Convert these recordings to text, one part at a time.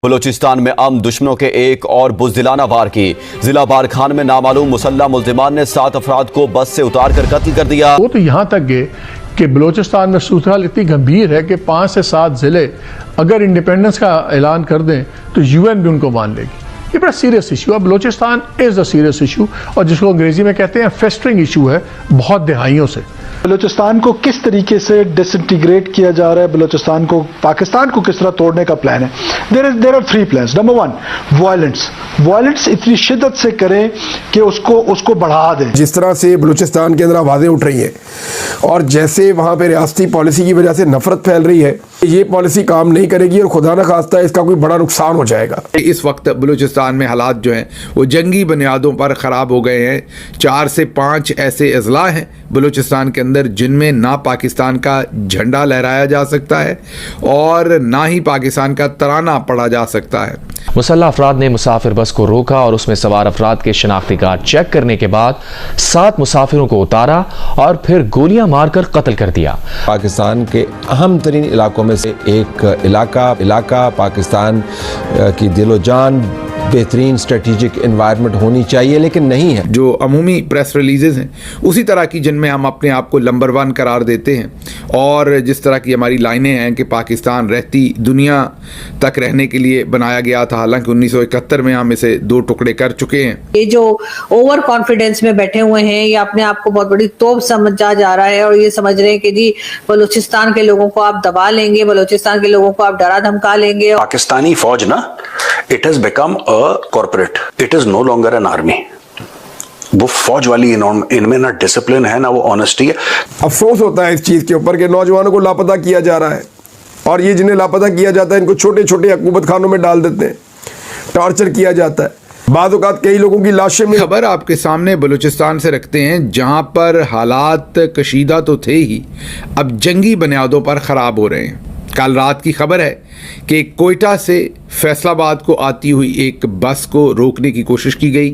बलूचिस्तान में दुश्मनों के एक और बुज़दिलाना वार की। जिला बारखान में नामालूम मुसल्लह मुल्जिमान ने 7 अफराद को बस से उतार कर कत्ल कर दिया। वो तो यहाँ तक गए कि बलूचिस्तान में सूरत हाल इतनी गंभीर है कि 5 से 7 ज़िले अगर इंडिपेंडेंस का ऐलान कर दें तो यूएन भी उनको मान लेगी। ये बड़ा सीरियस इशू है। Balochistan is a serious issue, और जिसको अंग्रेजी में कहते हैं फेस्टरिंग इशू है बहुत दिहाइयों से। बलूचिस्तान को किस तरीके से डिसइंटीग्रेट किया जा रहा है, बलूचिस्तान को, पाकिस्तान को किस तरह तोड़ने का प्लान है। There are 3 plans. Number 1, violence इतनी शिद्दत से करें कि उसको बढ़ा दें। जिस तरह से बलूचिस्तान के अंदर आवाज़ें उठ रही हैं और जैसे वहाँ पे रियासती पॉलिसी की वजह से नफरत फैल रही है, ये पॉलिसी काम नहीं करेगी और खुदा न खास्ता इसका कोई बड़ा नुकसान हो जाएगा। इस वक्त बलूचिस्तान में हालात जो हैं वो जंगी बुनियादों पर ख़राब हो गए हैं। 4 से 5 ऐसे अजला हैं बलूचिस्तान के अंदर जिनमें ना पाकिस्तान का झंडा लहराया जा सकता है और ना ही पाकिस्तान का तराना पढ़ा जा सकता है। मुसल्लह अफराद ने मुसाफिर बस को रोका और उसमें सवार अफराद के शनाख्ती कार्ड चेक करने के बाद 7 मुसाफिरों को उतारा और फिर गोलियां मारकर कत्ल कर दिया। पाकिस्तान के अहम तरीन इलाकों में से एक इलाका पाकिस्तान की दिलो जान बेहतरीन स्ट्रेटेजिक एनवायरनमेंट होनी चाहिए, लेकिन नहीं है। जो अमूमी प्रेस रिलीजेस हैं उसी तरह की जिनमें हम अपने आप को नंबर 1 करार देते हैं, और जिस तरह की हमारी लाइनें हैं कि पाकिस्तान रहती दुनिया तक रहने के लिए बनाया गया था, हालांकि 1971 में हम इसे 2 टुकड़े कर चुके हैं। ये जो ओवर कॉन्फिडेंस में बैठे हुए हैं, ये अपने आप को बहुत बड़ी तोप समझा जा रहा है और ये समझ रहे हैं कि जी बलूचिस्तान के लोगों को आप दबा लेंगे, बलूचिस्तान के लोगों को आप डरा धमका लेंगे। पाकिस्तानी फौज ना, it has become a corporate, it is no longer an army. वो फौज वाली इनमें ना डिसिप्लिन है ना वो ऑनेस्टी है। अफसोस होता है इस चीज़ के ऊपर कि नौजवानों को लापता किया जा रहा है, और ये जिन्हें लापता किया जाता है इनको छोटे छोटे हुकूमत खानों में डाल देते हैं, टॉर्चर किया जाता है। बाद औक़ात कई लोगों की लाशें में। खबर आपके सामने बलूचिस्तान से रखते हैं जहां पर हालात कशीदा तो थे ही, अब जंगी बुनियादों पर ख़राब हो रहे हैं। कल रात की खबर है कि कोयटा से फैसलाबाद को आती हुई एक बस को रोकने की कोशिश की गई।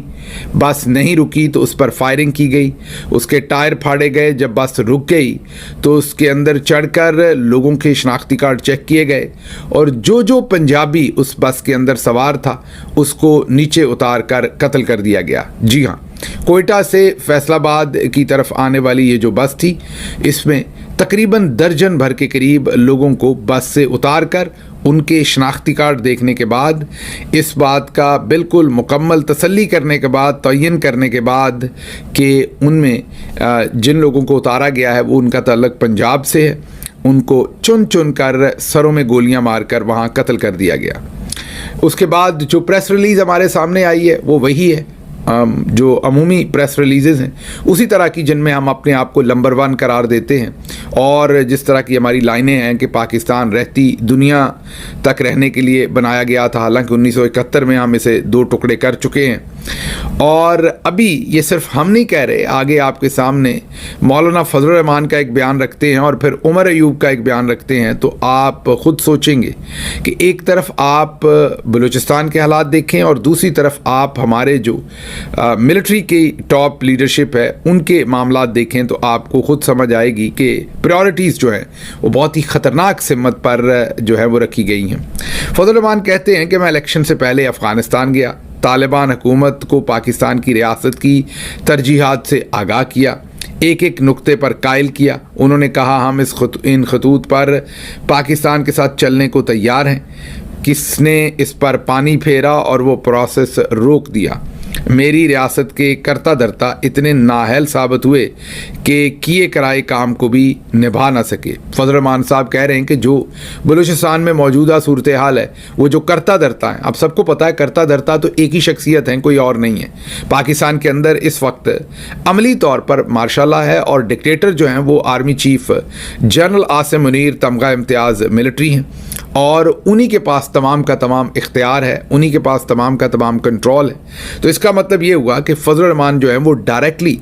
बस नहीं रुकी तो उस पर फायरिंग की गई, उसके टायर फाड़े गए। जब बस रुक गई तो उसके अंदर चढ़कर लोगों के शनाख्ती कार्ड चेक किए गए और जो पंजाबी उस बस के अंदर सवार था उसको नीचे उतार कर कत्ल कर दिया गया। जी हाँ, कोयटा से फैसलाबाद की तरफ आने वाली ये जो बस थी, इसमें तकरीबन दर्जन भर के करीब लोगों को बस से उतार कर उनके शनाख्ती कार्ड देखने के बाद, इस बात का बिल्कुल मुकम्मल तसल्ली करने के बाद, तयन करने के बाद कि उनमें जिन लोगों को उतारा गया है वो उनका ताल्लुक पंजाब से है, उनको चुन चुन कर सरों में गोलियां मारकर वहां कत्ल कर दिया गया। उसके बाद जो प्रेस रिलीज़ हमारे सामने आई है वो वही है जो अमूमी प्रेस रिलीजेस हैं उसी तरह की जिनमें हम अपने आप को नंबर 1 करार देते हैं, और जिस तरह की हमारी लाइनें हैं कि पाकिस्तान रहती दुनिया तक रहने के लिए बनाया गया था, हालांकि 1971 में हम इसे 2 टुकड़े कर चुके हैं। और अभी ये सिर्फ हम नहीं कह रहे, आगे आपके सामने मौलाना फजलुर रहमान का एक बयान रखते हैं और फिर उमर अयूब का एक बयान रखते हैं, तो आप ख़ुद सोचेंगे कि एक तरफ आप बलूचिस्तान के हालात देखें और दूसरी तरफ आप हमारे जो मिलिट्री की टॉप लीडरशिप है उनके मामलात देखें, तो आपको ख़ुद समझ आएगी कि प्रायोरिटीज़ जो हैं वो बहुत ही ख़तरनाक सिमत पर जो है वो रखी गई हैं। फजलुर रहमान कहते हैं कि मैं इलेक्शन से पहले अफ़गानिस्तान गया, तालिबान हुकूमत को पाकिस्तान की रियासत की तरजीहात से आगाह किया, एक एक नुक्ते पर कायल किया। उन्होंने कहा हम इन खतूत पर पाकिस्तान के साथ चलने को तैयार हैं। किसने इस पर पानी फेरा और वो प्रोसेस रोक दिया। मेरी रियासत के करता धरता इतने नाअहल साबित हुए कि किए कराए काम को भी निभा ना सके। फजल रहमान साहब कह रहे हैं कि जो बलूचिस्तान में मौजूदा सूरत हाल है वो जो करता धरता है, अब सबको पता है करता धरता तो एक ही शख्सियत है, कोई और नहीं है। पाकिस्तान के अंदर इस वक्त अमली तौर पर मार्शाल्लाह है और डिक्टेटर जो हैं वो army chief general Asim Munir तमगा इम्तियाज़ मिलिट्री हैं और उन्हीं के पास तमाम का तमाम इख्तियार है, उन्हीं के पास तमाम का तमाम कंट्रोल है। तो इसका मतलब ये हुआ कि फजलुर रहमान जो है वो डायरेक्टली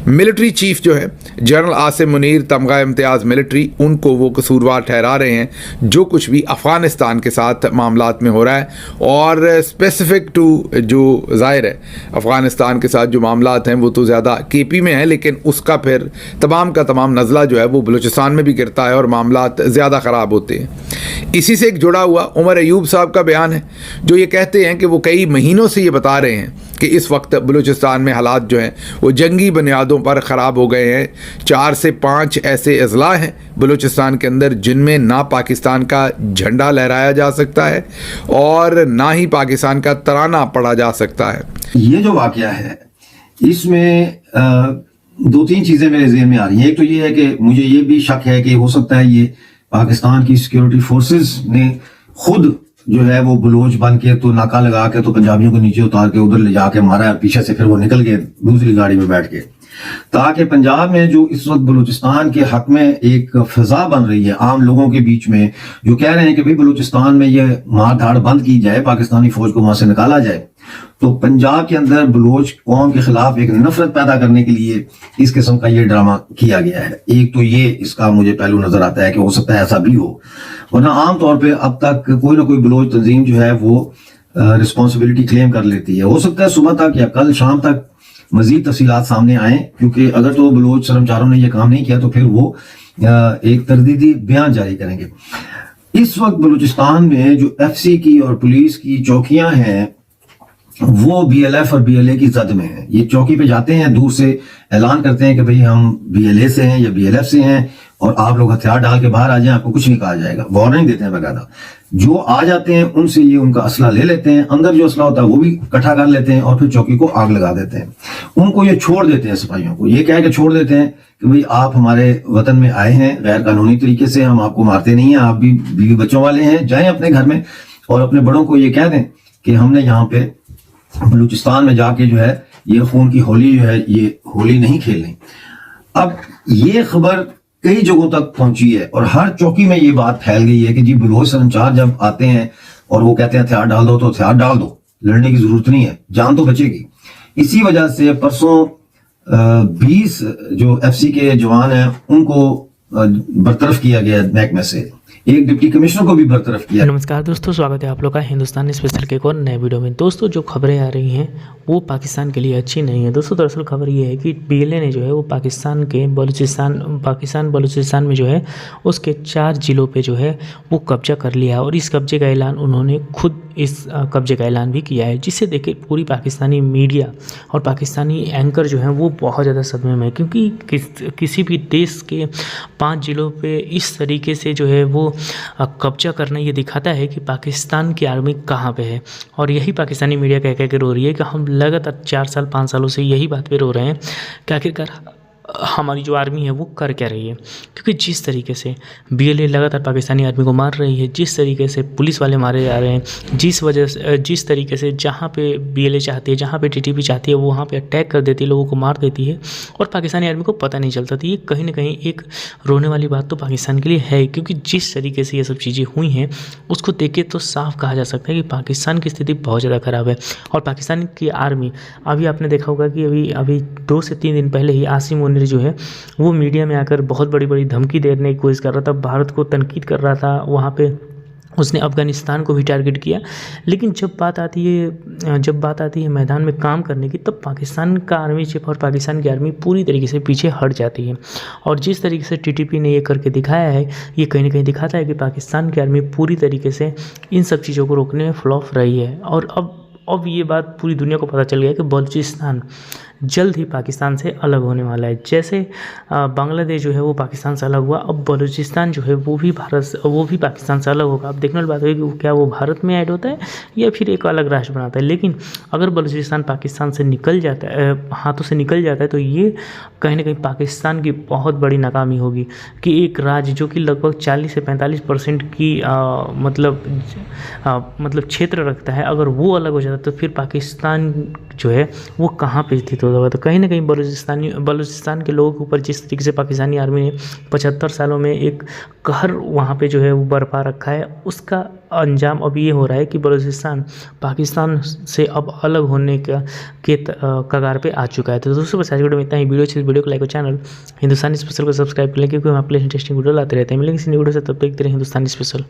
मिलिट्री चीफ जो है जनरल आसिम मुनीर तमगा इम्तियाज़ मिलिट्री, उनको वो कसूरवार ठहरा रहे हैं जो कुछ भी अफ़गानिस्तान के साथ मामलात में हो रहा है। और स्पेसिफिक टू जो ज़ाहिर है अफ़गानिस्तान के साथ जो मामलात हैं वो तो ज़्यादा KP में है, लेकिन उसका फिर तमाम का तमाम नज़ला जो है वो बलूचिस्तान में भी गिरता है और मामलात ज़्यादा ख़राब होते हैं। इसी से एक जुड़ा हुआ उमर अयूब साहब का बयान है, जो ये कहते हैं कि वो कई महीनों से ये बता रहे हैं कि इस वक्त बलूचिस्तान में हालात जो हैं वो जंगी बुनियादों पर ख़राब हो गए हैं। 4 से 5 ऐसे अजला हैं बलूचिस्तान के अंदर जिनमें ना पाकिस्तान का झंडा लहराया जा सकता है और ना ही पाकिस्तान का तराना पढ़ा जा सकता है। ये जो वाक़या है इसमें 2-3 चीज़ें मेरे ज़हन में आ रही हैं। एक तो ये है कि मुझे ये भी शक है कि हो सकता है ये पाकिस्तान की सिक्योरिटी फोर्सेस ने खुद जो है वो बलोच बन के तो नाका लगा के तो पंजाबियों को नीचे उतार के उधर ले जाके मारा है, पीछे से फिर वो निकल गए दूसरी गाड़ी में बैठ के, ताकि पंजाब में जो इस वक्त बलूचिस्तान के हक में एक फिजा बन रही है आम लोगों के बीच में, जो कह रहे हैं कि भाई बलूचिस्तान में ये मार धाड़ बंद की जाए, पाकिस्तानी फौज को वहां से निकाला जाए, तो पंजाब के अंदर बलोच कौम के खिलाफ एक नफरत पैदा करने के लिए इस किस्म का ये ड्रामा किया गया है। एक तो ये इसका मुझे पहलू नजर आता है कि हो सकता है ऐसा भी हो, वरना आमतौर पर अब तक कोई ना कोई बलोच तंजीम जो है वो रिस्पॉन्सिबिलिटी क्लेम कर लेती है। हो सकता है सुबह तक या कल शाम तक मजीद तफसीलात सामने आए, क्योंकि अगर तो बलोच शर्मचारों ने यह काम नहीं किया तो फिर वो एक तरदीदी बयान जारी करेंगे। इस वक्त बलूचिस्तान में जो एफसी की और पुलिस की चौकियां हैं वो बीएलएफ और बीएलए की जद में है। ये चौकी पे जाते हैं, दूर से ऐलान करते हैं कि भाई हम बीएलए से हैं या बीएलएफ से हैं और आप लोग हथियार डाल के बाहर आ जाएं, आपको कुछ नहीं कहा जाएगा, वार्निंग देते हैं बकायदा। जो आ जाते हैं उनसे ये उनका असला ले लेते हैं, अंदर जो असला होता है वो भी इकट्ठा कर लेते हैं और फिर चौकी को आग लगा देते हैं। उनको ये छोड़ देते हैं, सिपाहियों को ये कह के छोड़ देते हैं कि भाई आप हमारे वतन में आए हैं गैर कानूनी तरीके से, हम आपको मारते नहीं हैं, आप भी बीवी बच्चों वाले हैं, जाएं अपने घर में और अपने बड़ों को ये कह दें कि हमने यहाँ पे बलूचिस्तान में जाके जो है ये खून की होली जो है ये होली नहीं खेलनी। अब ये खबर कई जगहों तक पहुंची है और हर चौकी में ये बात फैल गई है कि जी बलोच शर्मचार जब आते हैं और वो कहते हैं हथियार डाल दो तो हथियार डाल दो, लड़ने की जरूरत नहीं है, जान तो बचेगी। इसी वजह से परसों 20 जो एफसी के जवान हैं उनको बरतरफ किया गया महकमे से, एक डिप्टी कमिश्नर को भी बरतरफ किया। नमस्कार दोस्तों, स्वागत है आप लोग का हिंदुस्तान स्पेशल के एक और नए वीडियो में। दोस्तों जो खबरें आ रही हैं वो पाकिस्तान के लिए अच्छी नहीं है। दोस्तों दरअसल खबर ये है कि बीएलए ने जो है वो पाकिस्तान बलूचिस्तान में जो है उसके 4 जिलों पे जो है वो कब्जा कर लिया है और इस कब्जे का ऐलान उन्होंने खुद इस कब्जे का ऐलान भी किया है, जिससे देखिए पूरी पाकिस्तानी मीडिया और पाकिस्तानी एंकर जो हैं वो बहुत ज़्यादा सदमे में है, क्योंकि किसी भी देश के 5 जिलों पे इस तरीके से जो है वो कब्जा करना ये दिखाता है कि पाकिस्तान की आर्मी कहाँ पे है। और यही पाकिस्तानी मीडिया कह के रो रही है कि हम लगातार 4 साल 5 सालों से यही बात पे रो रहे हैं कि आखिरकार हमारी जो आर्मी है वो कर क्या रही है। क्योंकि जिस तरीके से बीएलए लगातार पाकिस्तानी आर्मी को मार रही है, जिस तरीके से पुलिस वाले मारे जा रहे हैं, जिस तरीके से जहाँ पे बीएलए चाहती है, जहाँ पे टीटीपी चाहती है वो वहाँ पे अटैक कर देती है, लोगों को मार देती है और पाकिस्तानी आर्मी को पता नहीं चलता। तो ये कहीं ना कहीं एक रोने वाली बात तो पाकिस्तान के लिए है, क्योंकि जिस तरीके से ये सब चीज़ें हुई हैं उसको देख के तो साफ कहा जा सकता है कि पाकिस्तान की स्थिति बहुत ज़्यादा ख़राब है। और पाकिस्तान की आर्मी अभी आपने देखा होगा कि अभी 2 से 3 दिन पहले ही आसिम मुनीर जो है वो मीडिया में आकर बहुत बड़ी धमकी देने की कोशिश कर रहा था, भारत को तनकीद कर रहा था, वहाँ पे उसने अफ़गानिस्तान को भी टारगेट किया। लेकिन जब बात आती है मैदान में काम करने की, तब पाकिस्तान का आर्मी चीफ और पाकिस्तान की आर्मी पूरी तरीके से पीछे हट जाती है। और जिस तरीके से टीटीपी ने ये करके दिखाया है, ये कहीं ना कहीं दिखाता है कि पाकिस्तान की आर्मी पूरी तरीके से इन सब चीज़ों को रोकने में फ्लॉप रही है। और अब ये बात पूरी दुनिया को पता चल गया कि बलूचिस्तान जल्द ही पाकिस्तान से अलग होने वाला है। जैसे बांग्लादेश जो है वो पाकिस्तान से अलग हुआ, अब बलूचिस्तान जो है वो भी पाकिस्तान से अलग होगा। अब देखने वाली बात है कि क्या वो भारत में ऐड होता है या फिर एक अलग राष्ट्र बनाता है। लेकिन अगर बलूचिस्तान पाकिस्तान से निकल जाता है, हाथों से निकल जाता है, तो ये कहीं ना कहीं पाकिस्तान की बहुत बड़ी नाकामी होगी कि एक राज्य जो कि लगभग 40 से 45% की मतलब क्षेत्र रखता है, अगर वो अलग हो जाता है तो फिर पाकिस्तान जो है वो कहाँ पे स्थित होगा। तो कहीं ना कहीं बलूचिस्तान के लोगों के ऊपर जिस तरीके से पाकिस्तानी आर्मी ने 75 सालों में एक कहर वहाँ पे जो है वो बरपा रखा है, उसका अंजाम अब ये हो रहा है कि बलूचिस्तान पाकिस्तान से अब अलग होने के कगार पे आ चुका है। तो दोस्तों बस आज वीडियो में इतना ही। वीडियो को लाइक और चैनल हिंदुस्तानी स्पेशल को सब्सक्राइब कर लें, क्योंकि हम अपने इंटरेस्टिंग वीडियो लाते रहते हैं। मिलेंगे इसी वीडियो से, तब तक देखते रहे हिंदुस्तानी स्पेशल।